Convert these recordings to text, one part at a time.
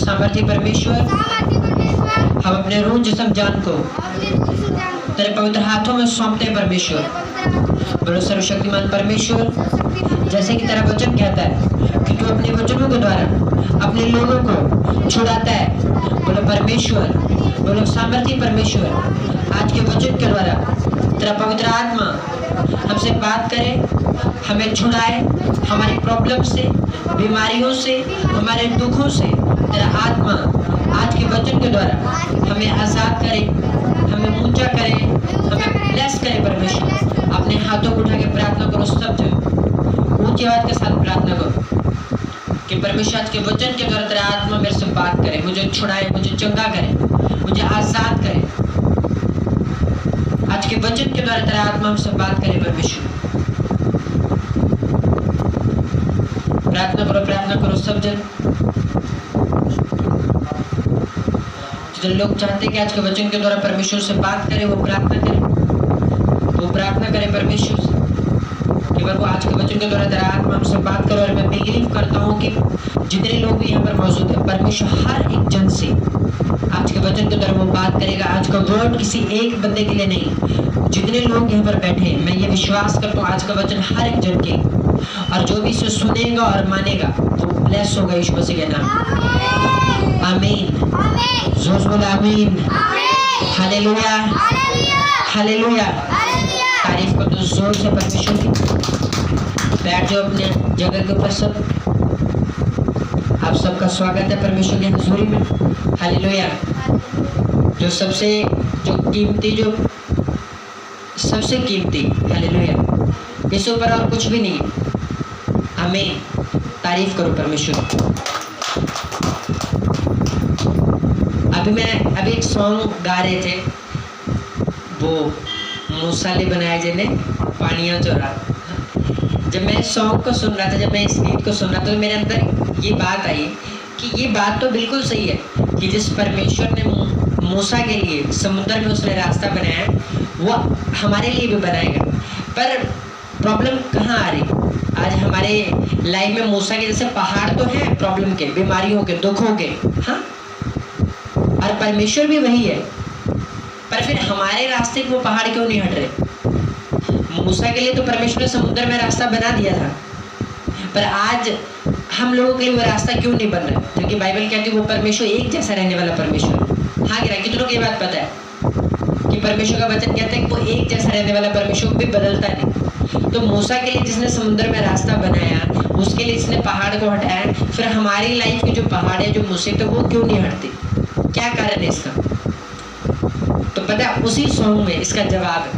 सामर्थ्य परमेश्वर, हम अपने रूह जिस्म जान को तेरे पवित्र हाथों में सौंपते हैं परमेश्वर। बोलो सर्वशक्तिमान परमेश्वर, जैसे कि तेरा वचन कहता है कि तू अपने वचनों के द्वारा अपने लोगों को छुड़ाता है। बोलो परमेश्वर, बोलो सामर्थ्य परमेश्वर, आज के वचन के द्वारा तेरा पवित्र आत्मा हमसे बात करे, हमें छुड़ाए हमारी प्रॉब्लम से, बीमारियों से, हमारे दुखों से। तेरा आत्मा आज के वचन के द्वारा हमें आजाद करे, हमें ऊंचा करे, हमें ब्लेस करे परमेश्वर। अपने हाथों को उठा के प्रार्थना करो, सब जगह ऊंची आवाज के साथ प्रार्थना करो कि परमेश्वर आज के वचन के द्वारा तेरा आत्मा मेरे से बात करे, मुझे छुड़ाए, मुझे चंगा करे, मुझे आजाद करे। आज के वचन के द्वारा तेरा आत्मा हमसे बात करे परमेश्वर। प्रार्थना करो सब जन। जो लोग चाहते हैं कि आज के वचन के द्वारा परमेश्वर से बात करें, वो प्रार्थना करें परमेश्वर से कि वो आज के वचन के द्वारा तेरा आत्मा हमसे बात करो। और मैं बिलीव करता हूँ कि जितने लोग भी यहाँ पर मौजूद है, परमेश्वर हर एक जन से आज के वचन के द्वारा वो बात करेगा। आज का वर्ड किसी एक बंदे के लिए नहीं, जितने लोग यहाँ पर बैठे हैं, मैं ये विश्वास करता हूँ आज का वचन हर एक जन के, और जो भी इसे सुनेगा और मानेगा तो ब्लेस होगा यीशु मसीह के नाम। आमीन। जोर से बोलो आमीन। Hallelujah, hallelujah. तारीफ को तो जोर से परमेश्वर की। बैठ जाओ अपने जगह के ऊपर सब। आप सबका स्वागत है परमेश्वर की हजूरी में। हालेलुया। जो सबसे कीमती हालेलुया, इस ऊपर और कुछ भी नहीं है। आमीन। तारीफ करो परमेश्वर। अभी एक सॉन्ग गा रहे थे, वो मूसाले बनाए जिन्हें पानियाँ चोरा। जब मैं इस सॉन्ग को सुन रहा था, जब मैं इस गीत को सुन रहा था, तो मेरे अंदर ये बात आई कि ये बात तो बिल्कुल सही है कि जिस परमेश्वर ने मूसा के लिए समुद्र में उसने रास्ता बनाया, वो हमारे लिए भी बनाएगा। पर प्रॉब्लम कहाँ आ रही? आज हमारे लाइफ में मूसा के जैसे पहाड़ तो हैं प्रॉब्लम के, बीमारियों के, दुखों के, हाँ, और परमेश्वर भी वही है। पर फिर हमारे रास्ते को वो पहाड़ क्यों नहीं हट रहे? मूसा के लिए तो परमेश्वर ने समुद्र में रास्ता बना दिया था, पर आज हम लोगों के लिए वो रास्ता क्यों नहीं बन रहा? क्योंकि बाइबल कहती है वो परमेश्वर एक जैसा रहने वाला परमेश्वर। हाँ गिरा, कितनों को ये बात पता है कि परमेश्वर का वचन कहता है कि वो एक जैसा रहने वाला परमेश्वर भी बदलता नहीं। तो मूसा के लिए जिसने समुद्र में रास्ता बनाया, उसके लिए जिसने पहाड़ को हटाया, फिर हमारी लाइफ की जो पहाड़ है, जो मुसीबत, वो क्यों नहीं हटती? क्या कारण है इसका? तो पता है, उसी सॉन्ग में इसका जवाब है।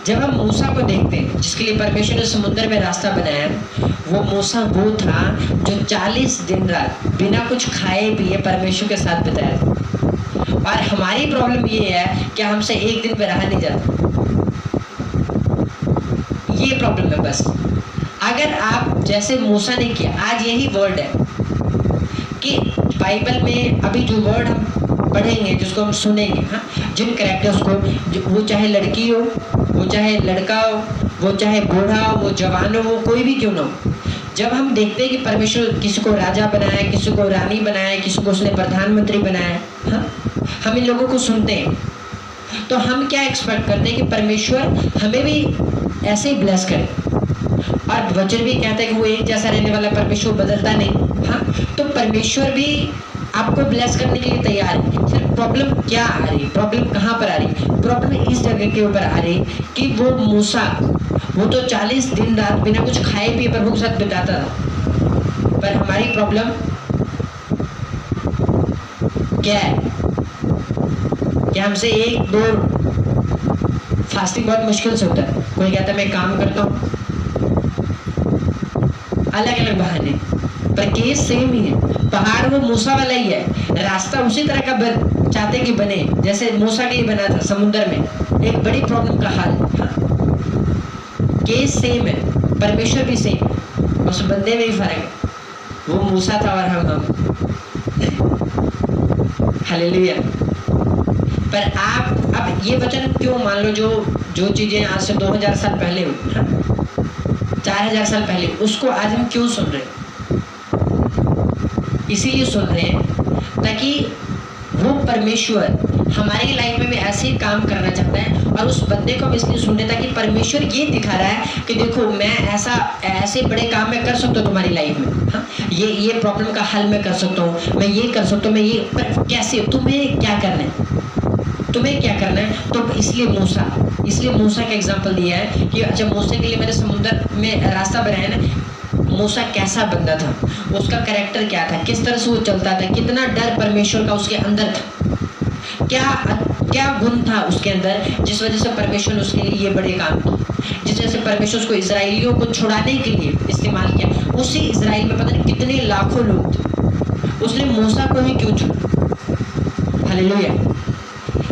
जब हम मूसा को देखते हैं जिसके लिए परमेश्वर ने समुद्र में रास्ता बनाया, वो मूसा वो था जो 40 दिन रात बिना कुछ खाए पिए परमेश्वर के साथ बिताया था। और हमारी प्रॉब्लम ये है कि हमसे एक दिन पे रहा नहीं जाता। ये प्रॉब्लम है बस। अगर आप जैसे मूसा ने किया, आज यही वर्ड है कि बाइबल में अभी जो वर्ड हम पढ़ेंगे, जिसको हम सुनेंगे, हाँ, जिन कैरेक्टर्स को, वो चाहे लड़की हो, वो चाहे लड़का हो, वो चाहे बूढ़ा हो, वो जवान हो, वो कोई भी क्यों ना हो, जब हम देखते हैं कि परमेश्वर किसी को राजा बनाया, किसी को रानी बनाया, किसी को उसने प्रधानमंत्री बनाया, हाँ, हम इन लोगों को सुनते हैं, तो हम क्या एक्सपेक्ट करते हैं कि परमेश्वर हमें भी ऐसे ही ब्लेस करे। और वचन भी कहता है कि वो एक जैसा रहने वाला परमेश्वर बदलता नहीं। हाँ, तो परमेश्वर भी आपको ब्लेस करने के लिए तैयार है। सिर्फ प्रॉब्लम क्या आ रही है? प्रॉब्लम कहाँ पर आ रही है? प्रॉब्लम इस जगह के ऊपर आ रही है कि वो मूसा, वो तो 40 दिन रात बिना कुछ खाए पिए प्रभु के साथ बिताता था। पर हमारी प्रॉब्लम क्या है? कि हमसे एक दो फास्टिंग बहुत मुश्किल से होता है। कोई कहता है मैं काम करता हूँ, अलग अलग बहाने, पर केस सेम ही है। पहाड़ वो मूसा वाला ही है, रास्ता उसी तरह का चाहते कि बने जैसे मूसा के लिए बना था समुद्र में। एक बड़ी प्रॉब्लम का हाल, हाँ, केस सेम है, परमेश्वर भी सेम, उस बंदे में ही फर्क है। वो मूसा था और हम हालेलुया। पर आप अब ये वचन क्यों मान लो, जो चीजें आज से 2000 साल पहले हुई, हाँ, 4000 साल पहले, उसको आज हम क्यों सुन रहे हैं? इसीलिए सुन रहे हैं ताकि वो परमेश्वर हमारी लाइफ में भी ऐसे ही काम करना चाहता है, और उस बंदे को हम इसलिए सुन रहे ताकि परमेश्वर ये दिखा रहा है कि देखो मैं ऐसे बड़े काम मैं कर सकता हूँ तुम्हारी लाइफ में। हाँ, ये प्रॉब्लम का हल मैं कर सकता हूँ, मैं ये कर सकता हूँ, मैं ये, पर कैसे, तुम्हें क्या करना है, तुम्हें क्या करना है। तो इसलिए मूसा का एग्जाम्पल दिया है कि अच्छा मूसा के लिए मैंने समुद्र में रास्ता बनाया ना। मूसा कैसा बंदा था, उसका कैरेक्टर क्या था, किस तरह से वो चलता था, कितना डर परमेश्वर का उसके अंदर था, क्या गुण था उसके अंदर जिस वजह से परमेश्वर ने उसके लिए ये बड़े काम किए, जिस वजह से परमेश्वर उसको इजराइलियों को छुड़ाने के लिए इस्तेमाल किया। उसी इजराइल में पता नहीं कितने लाखों लोग थे, उसने मूसा को ही क्यों चुना। हालेलुया।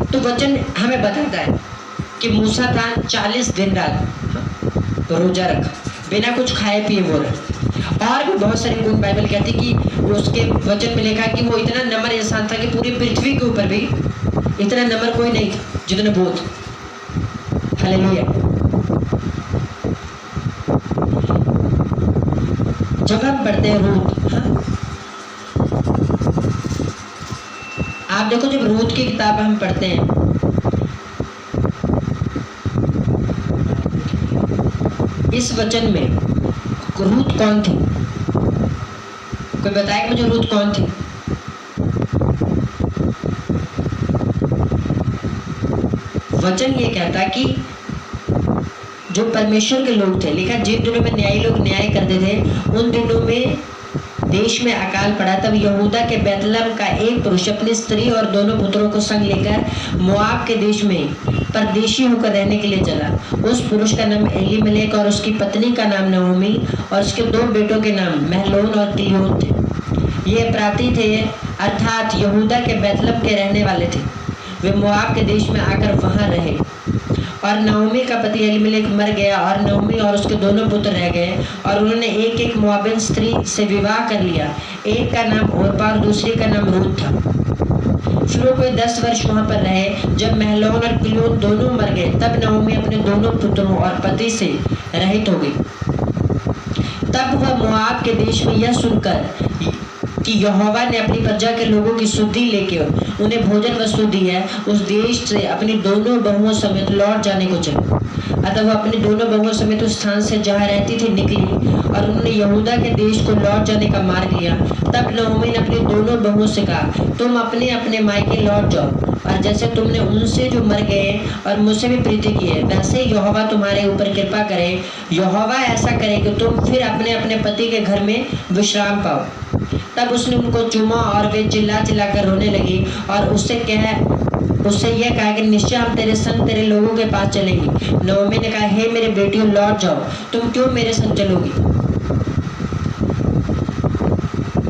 तो वचन हमें बताता है कि मूसा था 40 दिन रात रोजा रखा, बिना कुछ खाए पिए वो रहा। और भी बहुत सारे गुण बाइबल कहती कि उसके वचन में लिखा कि वो इतना नम्र इंसान था कि पूरी पृथ्वी के ऊपर भी इतना नम्र कोई नहीं था जितना वो था। हालेलुया। जब हम पढ़ते हैं रूत, हाँ? आप देखो जब रूत की किताब हम पढ़ते हैं, इस वचन में रूत कौन थी? कोई बताएगा मुझे रूत कौन थी? वचन ये कहता कि जो परमेश्वर के लोग थे, लिखा जिन दिनों में न्यायी लोग न्याय करते थे उन दिनों में देश में अकाल पड़ा। तब यहूदा के बैतलहम का एक पुरुष अपनी स्त्री और दोनों पुत्रों को संग लेकर मोआब के देश में परदेशी होकर रहने के लिए चला। उस पुरुष का नाम एलीमेलेक और उसकी पत्नी का नाम नओमी और उसके 2 बेटों के नाम महलोन और किलियोन थे। ये अपराधी थे, अर्थात यहूदा के बैतलहम के रहने वाले थे। वे मोआब के देश में आकर वहां रहे। और नओमी का पति एलीमेलेक मर गया और नओमी और उसके दोनों पुत्र रह गए, और उन्होंने एक मोआबिन स्त्री से विवाह कर लिया। एक का नाम ओरपा और दूसरी का नाम रूत था। फिर वो कोई 10 वर्ष वहां पर रहे। जब महलोन और किलियोन दोनों मर गए तब नओमी अपने दोनों पुत्रों और पति से रहित हो गई। तब वह मोआब के देश में यह सुनकर कि यहोवा ने अपनी प्रजा के लोगों की शुद्धि लेके उन्हें भोजन वस्तु दी है, उस देश से अपनी दोनों बहुओं समेत लौट जाने को चला। अतः वह अपनी दोनों बहुओं समेत उस स्थान से जहाँ रहती थी निकली, और उन्होंने यहूदा के देश को लौट जाने का मार्ग लिया। तब नओमी ने अपनी दोनों बहुओं से कहा, तुम अपने अपने मायके लौट जाओ, और जैसे तुमने उनसे जो मर गए और मुझसे भी प्रीति की है, वैसे यहोवा तुम्हारे ऊपर कृपा करे। यहोवा ऐसा करे कि तुम फिर अपने अपने पति के घर में विश्राम पाओ। तब उसने उनको चूमा और वे चिल्ला चिल्ला कर रोने लगी, और उससे यह कहा कि निश्चय हम तेरे संग तेरे लोगों के पास चलेंगे। नओमी ने कहा, हे मेरे बेटियों लौट जाओ, तुम क्यों मेरे संग चलोगी?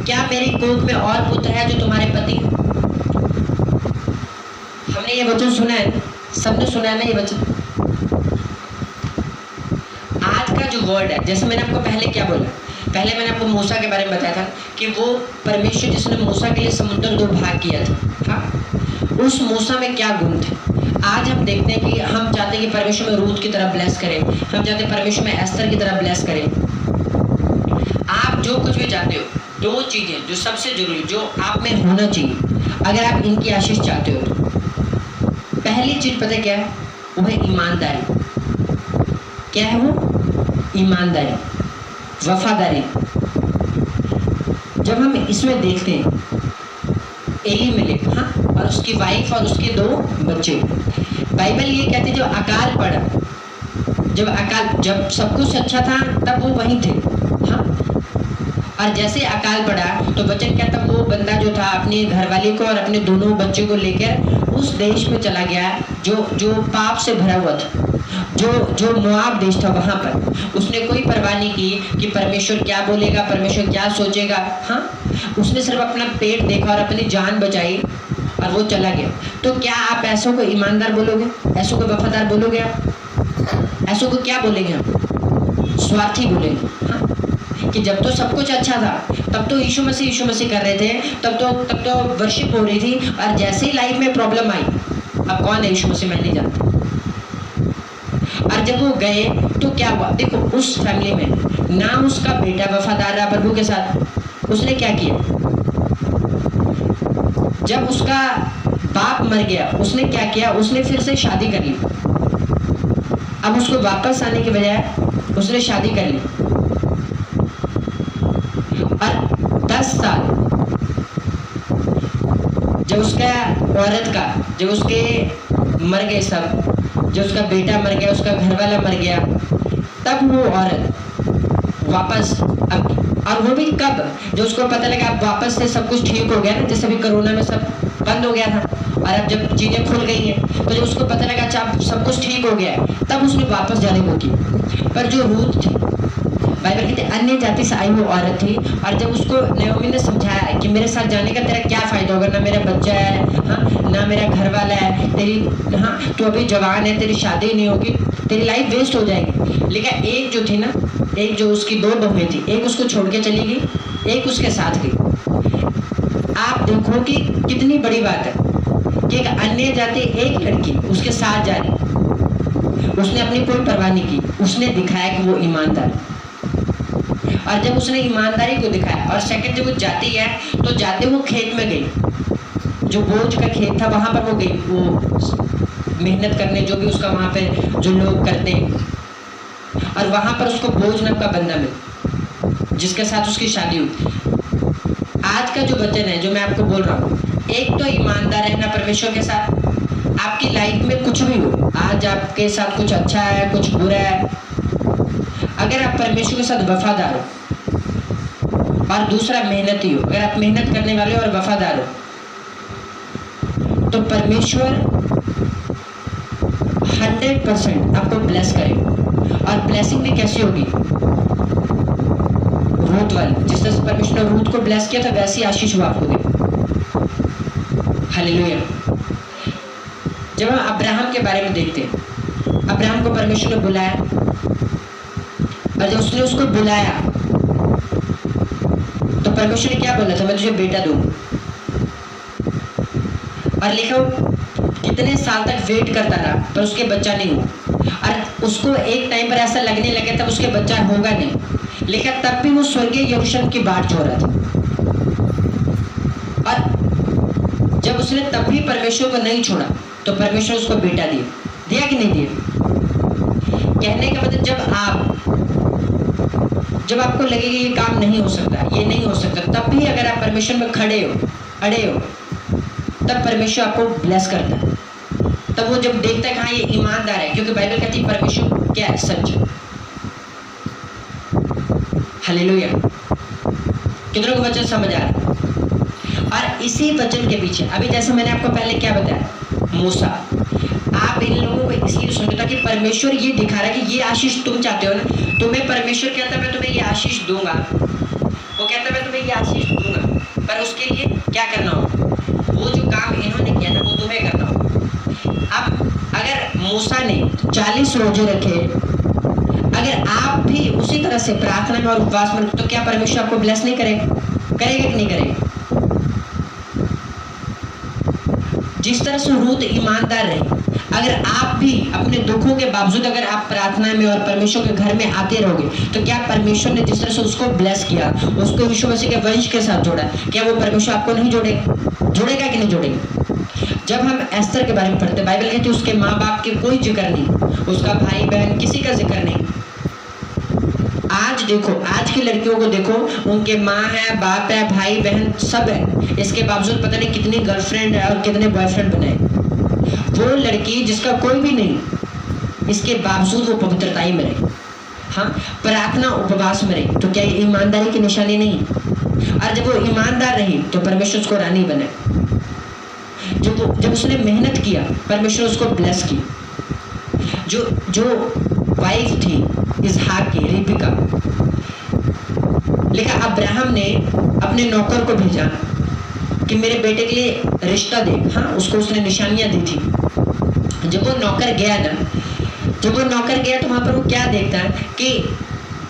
क्या मेरी गोद में और पुत्र है जो तुम्हारे पति? हमने ये वचन सुना है, सबने सुना है ना ये वचन। आज का जो वर्ड है, जैसे मैंने आपको पहले क्या बोला, पहले मैंने आपको मूसा के बारे में बताया था कि वो परमेश्वर जिसने मूसा के लिए समुद्र 2 भाग किया था। हाँ, उस मूसा में क्या गुण थे। आज हम देखते हैं कि हम चाहते हैं कि परमेश्वर में रूत की तरह ब्लेस करें, हम चाहते हैं परमेश्वर में एस्तर की तरह ब्लेस करें। आप जो कुछ भी चाहते हो, 2 चीजें जो सबसे जरूरी, जो आप में होना चाहिए अगर आप इनकी आशीष चाहते हो, तो पहली चीज पता क्या है? वो है ईमानदारी। क्या है वो? ईमानदारी, वफादारी। जब हम इसमें देखते हैं एलीमेलेक, हाँ, और उसकी वाइफ और उसके 2 बच्चे, बाइबल ये कहती है जब अकाल पड़ा, जब सब कुछ अच्छा था तब वो वहीं थे। हाँ, और जैसे अकाल पड़ा तो वचन कहता वो बंदा जो था अपनी घरवाली को और अपने दोनों बच्चों को लेकर उस देश में चला गया जो पाप से भरा हुआ था, जो मोआब देश था। वहां पर उसने कोई परवाह नहीं की कि परमेश्वर क्या बोलेगा, परमेश्वर क्या सोचेगा। हाँ, उसने सिर्फ अपना पेट देखा और अपनी जान बचाई और वो चला गया। तो क्या आप ऐसों को ईमानदार बोलोगे? ऐसों को वफादार बोलोगे? आप ऐसों को क्या बोलेंगे? हम स्वार्थी बोलेंगे। हाँ, कि जब तो सब कुछ अच्छा था तब तो यीशु मसीह कर रहे थे, तब तो वर्शिप हो रही थी, और जैसे ही लाइफ में प्रॉब्लम आई, अब कौन है यीशु मसीह मैं नहीं जानता। और जब वो गए तो क्या हुआ? देखो उस फैमिली में ना उसका बेटा वफादार रहा प्रभु के साथ, उसने क्या किया? जब उसका बाप मर गया, उसने क्या किया, उसने फिर से शादी कर ली। अब उसको वापस आने के बजाय उसने शादी कर ली और 10 साल जब उसका औरत का, जब उसके मर गए सब, जब उसका बेटा मर गया, उसका घरवाला मर गया, तब वो औरत वापस, अब और वो भी कब, जो उसको पता लगा अब वापस से सब कुछ ठीक हो गया ना, जैसे अभी कोरोना में सब बंद हो गया था और अब जब चीजें खुल गई हैं, तो जब उसको पता लगा अच्छा अब सब कुछ ठीक हो गया है, तब उसने वापस जाने को की। पर जो रूथ थी, बाइबल कहते अन्य जाति से आई वो औरत थी, और जब उसको नयोमी ने समझाया कि मेरे साथ जाने का तेरा क्या फायदा होगा, ना मेरा बच्चा है, हाँ, ना मेरा घर वाला है, तेरी, हाँ, तू अभी जवान है, तेरी शादी नहीं होगी, तेरी लाइफ वेस्ट हो जाएगी। लेकिन एक जो थी ना, एक जो उसकी 2 बहुएं थी, एक उसको छोड़ के चली गई, एक उसके साथ गई। आप देखो कि कितनी बड़ी बात है कि एक अन्य जाति, एक लड़की उसके साथ जा रही, उसने अपनी कोई परवाह नहीं की, उसने दिखाया कि वो ईमानदार है। और जब उसने ईमानदारी को दिखाया, और सेकंड जब वो जाती है तो जाते वो खेत में गई, जो बोझ का खेत था वहां पर वो गई, वो मेहनत करने, जो भी उसका वहां पे जो लोग करते हैं, और वहां पर उसको बोझ नाम का बंदा मिला जिसके साथ उसकी शादी हुई। आज का जो वचन है जो मैं आपको बोल रहा हूँ, एक तो ईमानदार रहना परमेश्वर के साथ, आपकी लाइफ में कुछ भी हो, आज आपके साथ कुछ अच्छा है, कुछ बुरा है, अगर आप परमेश्वर के साथ वफादार हो, और दूसरा मेहनती हो, अगर आप मेहनत करने वाले हो और वफादार हो, तो परमेश्वर 100% आपको ब्लेस करेगा। और ब्लेसिंग भी कैसी होगी, रूथ वाली, जिस तरह से परमेश्वर ने रूथ को ब्लेस किया था, वैसी आशीष वो आपको दे। हालेलुया। जब हम अब्राहम के बारे में देखते हैं, अब्राहम को परमेश्वर ने बुलाया, और जब उसने उसको बुलाया तो परमेश्वर ने क्या बोला था, मैं तुझे बेटा दूंगा। और लिखा कितने साल तक वेट करता रहा, पर उसके बच्चा नहीं हुआ, और उसको एक टाइम पर ऐसा लगने लगा तब उसके बच्चा होगा नहीं, लेकिन तब भी वो स्वर्गीय यरूशलेम की बाट छोड़ रहा था। और जब उसने तब भी परमेश्वर को नहीं छोड़ा, तो परमेश्वर उसको बेटा दिया कि नहीं दिया। कहने का मतलब जब आपको लगेगा ये काम नहीं हो सकता, ये नहीं हो सकता, तब भी अगर आप परमेश्वर में खड़े हो, अड़े हो, तब परमेश्वर आपको ब्लेस करता है। तब वो जब देखता है कि हाँ ये ईमानदार है, क्योंकि बाइबल कहती है परमेश्वर क्या है, सच। हालेलुया। कितनों को वचन समझ आ रहा है। और इसी वचन के पीछे, अभी जैसे मैंने आपको पहले क्या बताया, मूसा, आप इन लोगों को इसलिए सुनते कि परमेश्वर ये दिखा रहा है कि ये आशीष तुम चाहते हो ना, तुम्हें परमेश्वर कहता है मैं तुम्हें ये आशीष दूंगा, वो कहता है मैं तुम्हें ये आशीष दूंगा, पर उसके लिए क्या करना होगा, वो जो काम इन्होंने किया ना वो तुम्हें करना होगा। अब अगर मूसा ने 40 रोजे रखे, अगर आप भी उसी तरह से प्रार्थना में और उपवास में, तो क्या परमेश्वर आपको ब्लेस नहीं करेगा कि नहीं करेगा। जिस तरह से रूथ ईमानदार रही, अगर आप भी अपने दुखों के बावजूद अगर आप प्रार्थना में और परमेश्वर के घर में आते रहोगे, तो क्या परमेश्वर ने जिस तरह से उसको ब्लेस किया, उसको यीशु मसीह के वंश के साथ जोड़ा, क्या वो परमेश्वर आपको नहीं जोड़ेगा कि नहीं जोड़ेगा। जब हम एस्तर के बारे में पढ़ते, बाइबल कहती है उसके माँ बाप के कोई जिक्र नहीं, उसका भाई बहन किसी का जिक्र नहीं। आज देखो, आज की लड़कियों को देखो, उनके माँ है, बाप है, भाई बहन सब है, इसके बावजूद पता नहीं कितनी गर्लफ्रेंड है और कितने बॉयफ्रेंड बने। वो लड़की जिसका कोई भी नहीं, इसके बावजूद वो पवित्रताई में रहे, हाँ, प्रार्थना उपवास में रही, तो क्या ये ईमानदारी की निशानी नहीं। और जब वो ईमानदार रही तो परमेश्वर उसको रानी बने। जब उसने मेहनत किया, परमेश्वर उसको ब्लेस की। जो वाइफ थी इसहाक की, रिबका, लेकिन अब्राहम ने अपने नौकर को भेजा कि मेरे बेटे के लिए रिश्ता दे, हाँ, उसको उसने निशानियां दी थी। जब वो नौकर गया तो वहां पर वो क्या देखता है कि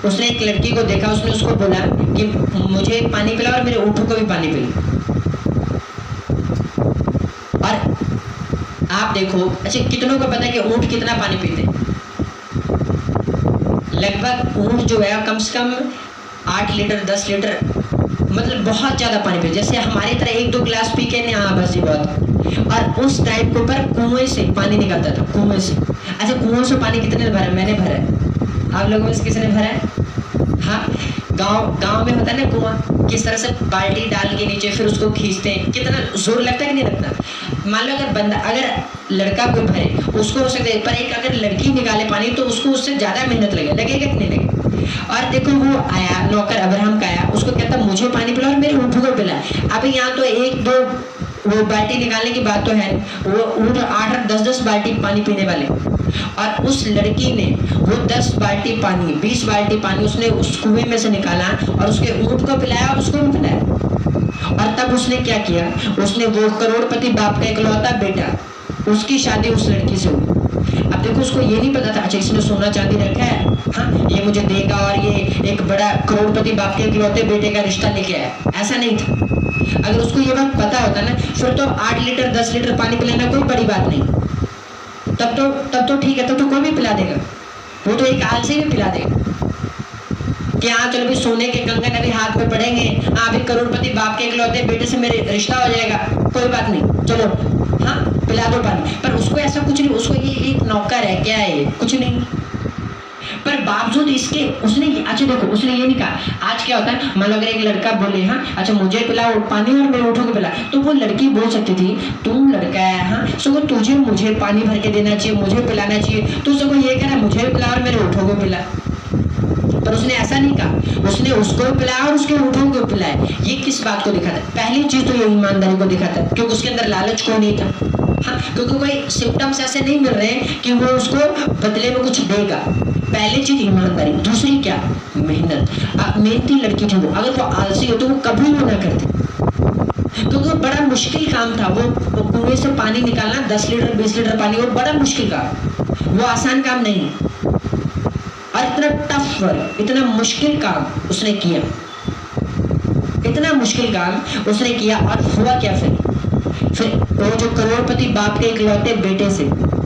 उसने एक लड़की को देखा, उसने उसको बोला कि मुझे पानी पिला और मेरे ऊँटों को भी पानी पिला। और आप देखो, अच्छा कितनों को पता है कि ऊँट कितना पानी पीते हैं। लगभग ऊँट जो है कम से कम 8 लीटर 10 लीटर मतलब बहुत ज्यादा पानी पिए, जैसे हमारी तरह एक दो गिलास पी के नहीं, हाँ बस जी बहुत। और उस टाइम के ऊपर कुएं से पानी निकलता था, कुएं से। अच्छा, कुएं से पानी कितने ने भरा? मैंने भरा है। आप लोगों में से किसने भरा है? हाँ, गांव में होता है ना कुआं, किस तरह से बाल्टी डाल के नीचे फिर उसको खींचते हैं, कितना जोर लगता है कि नहीं लगता। मान लो अगर लड़का कोई भरे उसको हो सकता है, पर एक अगर लड़की निकाले पानी तो उसको उससे ज्यादा मेहनत लगेगा कि नहीं लगेगा। और देखो वो आया नौकर अब्राहम का आया, उसको कहता मुझे पानी पिला और मेरे ऊँटों को पिला। अभी यहाँ तो एक दो वो बाल्टी निकालने की बात तो है, वो ऊँट 8-8 10-10 बाल्टी पानी पीने वाले। और उस लड़की ने वो 10 बाल्टी पानी 20 बाल्टी पानी उसने उस कुएं में से निकाला और उसके ऊँट को पिलाया और उसको भी पिलाया। और तब उसने क्या किया, उसने वो करोड़पति बाप का इकलौता बेटा, उसकी शादी उस लड़की से हुई। अब देखो उसको ये नहीं पता था अच्छा इसने सोना चांदी रखा है, हाँ ये मुझे देगा और ये एक बड़ा करोड़पति बाप के इकलौते बेटे का रिश्ता लेके आया, ऐसा नहीं था। अगर उसको ये बात पता होता ना, फिर तो 8 लीटर 10 लीटर पानी पिलाना कोई बड़ी बात नहीं। तब तो ठीक है, तब तो कोई भी पिला देगा, वो तो एक आलसी भी पिला देगा कि हाँ चलो भी सोने के कंगन अभी हाथ में पड़ेंगे, हाँ अभी करोड़पति बाप के इकलौते बेटे से मेरे रिश्ता हो जाएगा, कोई बात नहीं चलो हाँ पिला दो पानी। पर उसको ऐसा कुछ नहीं, उसको ये एक नौकर है, क्या है ये, कुछ नहीं। पर बावजूद इसके उसने अच्छा देखो उसने ये नहीं कहा। आज क्या होता है, मान लो अगर एक लड़का बोले हाँ अच्छा मुझे पिलाओ पानी और मेरे ऊँटों को पिला, तो वो लड़की बोल सकती थी तुम लड़का है हाँ सो तुझे मुझे पानी भर के देना चाहिए, मुझे पिलाना चाहिए, तो उसको ये कह रहा मुझे पिला और मेरे ऊँटों को पिला। पर उसने ऐसा नहीं कहा, उसने उसको पिलाया और उसके ऊँटों को पिलाया। ये किस बात को दिखाता है? पहली चीज तो ये ईमानदारी को दिखाता है, क्योंकि उसके अंदर लालच कोई नहीं था। हाँ, क्योंकि कोई सिम्टम्स ऐसे नहीं मिल रहे हैं कि वो उसको बदले में कुछ देगा। पहली चीज ईमानदारी, दूसरी क्या, मेहनत। मेहनती लड़की थी वो, अगर वो आलसी हो तो वो कभी वो ना करती, क्योंकि बड़ा मुश्किल काम था वो कुएं से पानी निकालना 10 लीटर 20 लीटर पानी, वो बड़ा मुश्किल काम, वो आसान काम नहीं। और इतना टफ वर्क, इतना मुश्किल काम उसने किया, इतना मुश्किल काम उसने किया। और हुआ क्या फिर वो जो करोड़पति बाप के इकलौते बेटे से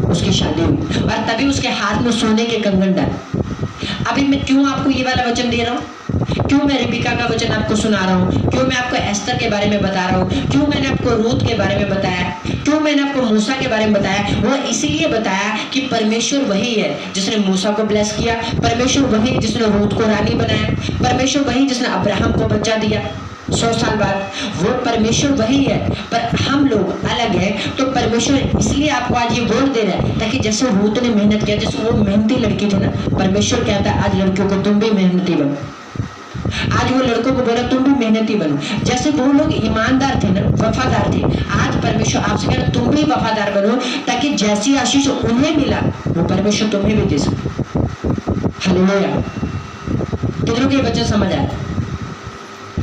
उसकी शादी हुई और तभी उसके हाथ में सोने के कंगन डाले। अभी मैं क्यों आपको ये वाला वचन दे रहा हूँ, क्यों मैं रिबिका का वचन आपको सुना रहा हूँ, क्यों मैं आपको एस्तर के बारे में बता रहा हूँ, क्यों मैंने आपको रूत के बारे में बताया, क्यों मैंने आपको मूसा के बारे में बताया। वो इसीलिए बताया कि परमेश्वर वही है जिसने मूसा को ब्लेस किया, परमेश्वर वही जिसने रूत को रानी बनाया, परमेश्वर वही जिसने अब्राहम को बच्चा दिया 100 साल बाद, वो परमेश्वर वही है। पर हम लोग अलग हैं, तो परमेश्वर इसलिए आपको आज ये वोट दे रहा है ताकि जैसे रूत ने मेहनत किया, जैसे वो मेहनती लड़की थी ना, परमेश्वर कहता है आज लड़कियों को तुम भी मेहनती बनो, आज वो लड़कों को बोला तुम भी मेहनती बनो। जैसे वो लोग ईमानदार थे ना, वफादार थे, आज परमेश्वर आपसे कह रहा तुम भी वफादार बनो, ताकि जैसी आशीष उन्हें मिला वो परमेश्वर तुम्हें भी दे सके। हालेलुया। कितनों को ये वचन समझ आया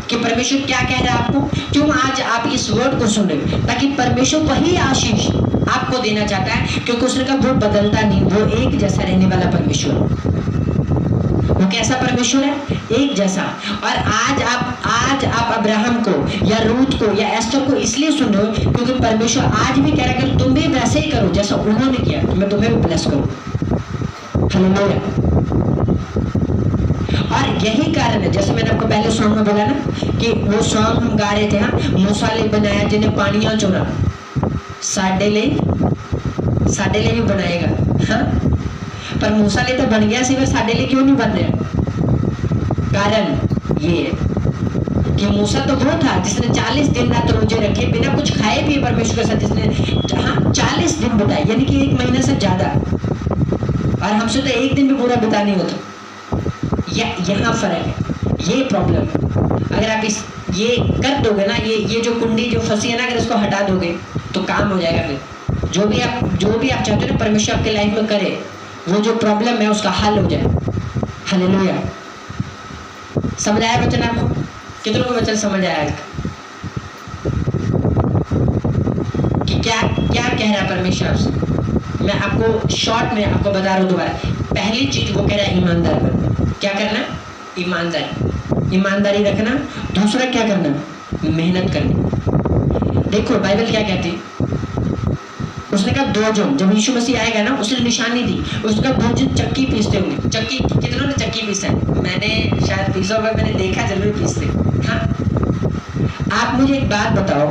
कि परमेश्वर क्या कह रहा है आपको, क्यों आज आप इस वर्ड को सुन रहे, ताकि परमेश्वर वही आशीष आपको देना चाहता है, क्योंकि उसने कहा वो बदलता नहीं, वो एक जैसा रहने वाला परमेश्वर। वो कैसा परमेश्वर है, एक जैसा। और आज आप अब्राहम को या रूत को या एस्तर को इसलिए सुन रहे हो क्योंकि परमेश्वर आज भी कह रहा है कि तुम भी वैसे ही करो जैसा उन्होंने किया, मैं तुम्हें भी ब्लेस करूं। हालेलुया। और यही कारण है, जैसे मैंने आपको पहले सॉन्ग में बोला ना कि वो सॉन्ग हम गा रहे थे, हाँ मूसा ले बनाया जिन्हें पानियां चोरा, साडे ले भी बनाएगा। हाँ, पर मूसा ले तो बन गया, सिर्फ साडे ले क्यों नहीं बन रहा? कारण ये है कि मूसा तो वो था जिसने 40 दिन रात रोजे रखे बिना कुछ खाए पिए परमेश्वर के साथ, जिसने हाँ 40 दिन बिताए, यानी कि 1 महीने से ज्यादा। और हमसे तो 1 दिन भी पूरा बिता नहीं होता। यहाँ फर्क है, ये प्रॉब्लम है। अगर आप ये कर दोगे ना, ये जो कुंडी जो फंसी है ना, अगर इसको हटा दोगे तो काम हो जाएगा। फिर जो भी आप चाहते हो ना परमेश्वर आपके लाइफ में करे, वो जो प्रॉब्लम है उसका हल हो जाए। हालेलुया। समझ आया वचन आपको? कितनों को वचन समझ आया आज कि क्या कह रहा है परमेश्वर आपसे? मैं आपको शॉर्ट में आपको बता रहा हूँ दोबारा। पहली चीज वो कह रहा है ईमानदार बनना। क्या करना? ईमानदारी रखना। दूसरा क्या करना? मेहनत करनी। देखो बाइबल क्या कहती है, उसने कहा 2 जन जब यीशु मसीह आएगा ना, उसने निशानी दी, उसका 2 जन चक्की पीसते होंगे। चक्की कितनों ने चक्की पीसा है? मैंने शायद पीसा होगा, मैंने देखा जरूर पीसते। हाँ, आप मुझे एक बात बताओ,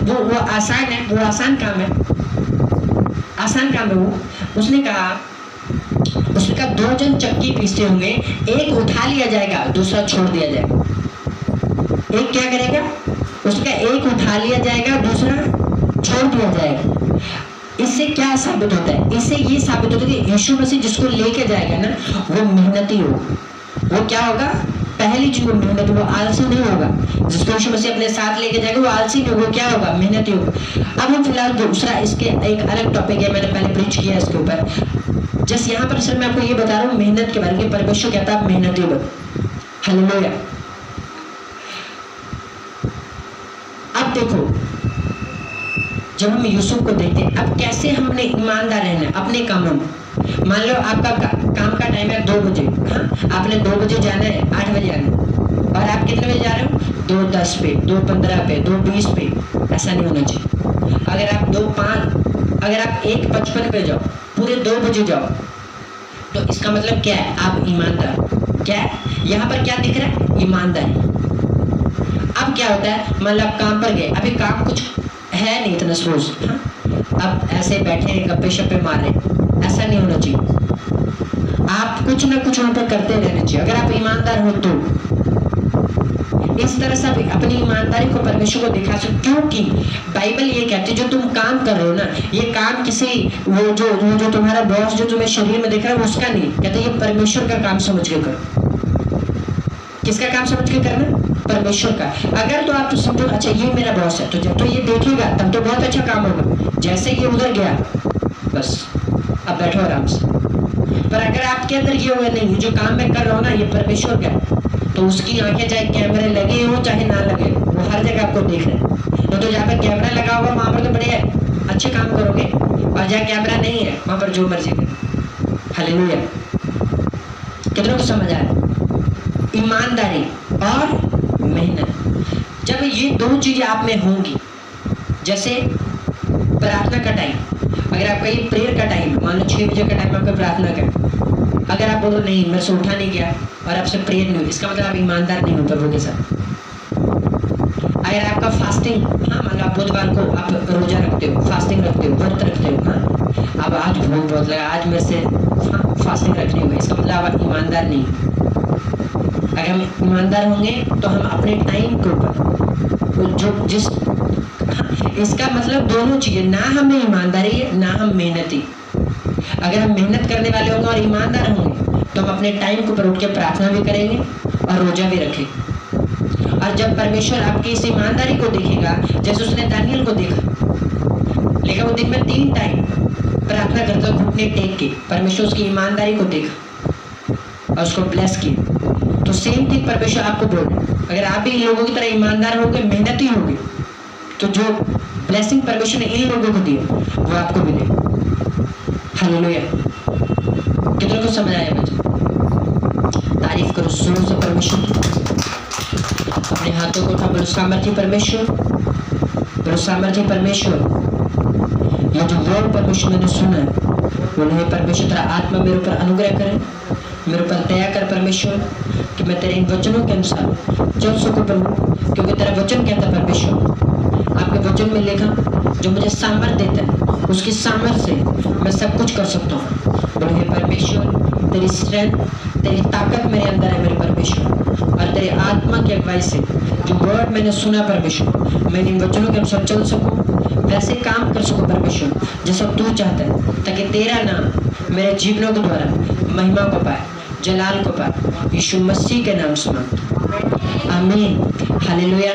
वो आसान है, वो आसान काम है, आसान काम है वो। उसने कहा 2 जन चक्की पीसते होंगे, एक उठा लिया जाएगा, दूसरा छोड़ दिया जाएगा। एक क्या करेगा? उसका एक उठा लिया जाएगा, दूसरा छोड़ दिया जाएगा। इससे क्या साबित होता है? इससे ये साबित होता है कि यीशु मसीह जिसको लेके जाएगा ना, वो मेहनती होगा। वो क्या होगा? पहली चीज वो मेहनत, वो आलसी नहीं होगा। जिसको यीशु मसीह अपने साथ लेके जाएगा वो आलसी नहीं होगा, क्या होगा? मेहनती होगा। अब हम फिलहाल दूसरा, इसके एक अलग टॉपिक है, मैंने पहले प्रीच किया इसके ऊपर। जस्ट यहाँ पर सर मैं आपको ये बता रहा हूँ मेहनत के बारे में। परमेश्वर कहता है आप मेहनती हो। हालेलुया। अब देखो, जब हम यूसुफ को देखते हैं, अब कैसे हमने ईमानदार रहना अपने कामों में। मान लो आपका काम का टाइम है 2 बजे, हाँ, आपने 2 बजे जाना है, 8 बजे आना है, और आप कितने बजे जा रहे हो? 2:10 पे, 2:15 पे, 2:20 पे। ऐसा नहीं होना चाहिए। अगर आप 1:55 पे जाओ, पूरे 2 बजे जाओ, तो इसका मतलब क्या है? आप ईमानदार। क्या है यहाँ पर क्या दिख रहा है? ईमानदारी। अब क्या होता है, मान लो आप काम पर गए, अभी काम कुछ है नहीं इतना सपोज, हाँ, अब ऐसे बैठे हैं, गप्पे शप्पे मार रहे, ऐसा नहीं होना चाहिए। आप कुछ ना कुछ वहां पर करते रहना चाहिए, अगर आप ईमानदार हो तो। इस तरह से आप अपनी ईमानदारी को परमेश्वर को दिखा सकते, क्योंकि बाइबल ये कहती है जो तुम काम कर रहे हो ना, ये काम किसी वो जो तुम्हारा बॉस जो तुम्हें शरीर में दिख रहा है वो उसका नहीं, कहते ये परमेश्वर का काम समझ के करो। किसका काम समझ के करना? परमेश्वर का। अगर तो आप तो समझो अच्छा ये मेरा बॉस है, तो जब तो ये देखेगा तब तो बहुत अच्छा काम होगा। जैसे ये उधर गया, बस अब बैठो आराम से। पर अगर आपके अंदर ये होगा नहीं, जो काम मैं कर रहा हूँ ना ये परमेश्वर का है, तो उसकी आंखें चाहे कैमरे लगे हो चाहे ना लगे, वो हर जगह आपको देख रहे हैं। तो जहाँ पर कैमरा लगा होगा वहां पर तो बड़े अच्छे काम करोगे, और जहाँ कैमरा नहीं है वहां पर जो मर्जी करो। हालेलुया। कितनों को समझ आया? ईमानदारी और मेहनत। जब ये 2 चीजें आप में होंगी, जैसे प्रार्थना का टाइम, अगर आपका ये प्रेयर का टाइम, मान लो 6 बजे का टाइम आपका प्रार्थना का, अगर आप बोलो नहीं मेरे से उठा नहीं गया और आपसे प्रेयर नहीं हुई, इसका मतलब आप ईमानदार नहीं हो प्रभु के साथ। अगर आपका फास्टिंग, हाँ, मान लो आप बुधवार को आप रोजा रखते हो, फास्टिंग रखते हो, व्रत रखते हो, हाँ, अब आज भूख बहुत लगा, आज मेरे से फास्टिंग रखनी होगी, इसका मतलब आप ईमानदार नहीं। अगर हम ईमानदार होंगे तो हम अपने टाइम के ऊपर इसका मतलब दोनों चीजें, ना हमें ईमानदारी है ना हम मेहनती। अगर हम मेहनत करने वाले होंगे और ईमानदार होंगे तो हम अपने टाइम के ऊपर उठ के प्रार्थना भी करेंगे और रोजा भी रखेंगे। और जब परमेश्वर आपकी इस ईमानदारी को देखेगा, जैसे उसने दानियल को देखा, लेकिन वो दिन में 3 टाइम प्रार्थना करता घुटने टेक के, परमेश्वर उसकी ईमानदारी को देखा और उसको ब्लेस किया। तो सेम थिंग परमेश्वर आपको बोल रहे, अगर आप भी इन लोगों की तरह ईमानदार होंगे, मेहनती होंगे, तो जो ब्लेसिंग परमेश्वर ने इन लोगों को दी वो आपको भी दे। हालेलुया। कितनों को समझ आया बच्चे? तारीफ करो जोर से परमेश्वर। अपने हाथों को उठा, बोलो सामर्थ्य परमेश्वर, बोलो सामर्थ्य परमेश्वर। ये जो वर्ड परमेश्वर मैंने सुना है, वो नहीं परमेश्वर तेरा आत्मा मेरे ऊपर अनुग्रह करे, मेरे ऊपर दया कर परमेश्वर, कि मैं तेरे इन वचनों के अनुसार चल सकूं प्रभु, क्योंकि तेरा वचन कहता है परमेश्वर, आपके वचन में लिखा जो मुझे सामर्थ देता है, उसकी सामर्थ से मैं सब कुछ कर सकता हूँ। बोलो हे परमेश्वर, तेरी स्ट्रेंथ, तेरी ताकत मेरे अंदर है मेरे परमेश्वर, और तेरे आत्मा की अगुवाई से जो वर्ड मैंने सुना परमेश्वर, मैं इन वचनों के अनुसार चल सकूँ, वैसे काम कर सकूँ परमेश्वर जैसा तू चाहता है, ताकि तेरा नाम मेरे जीवनों के द्वारा महिमा को पाए, जलाल को पाए, यीशु मसीह के नाम से मांगता हूं, आमीन। हालेलुया।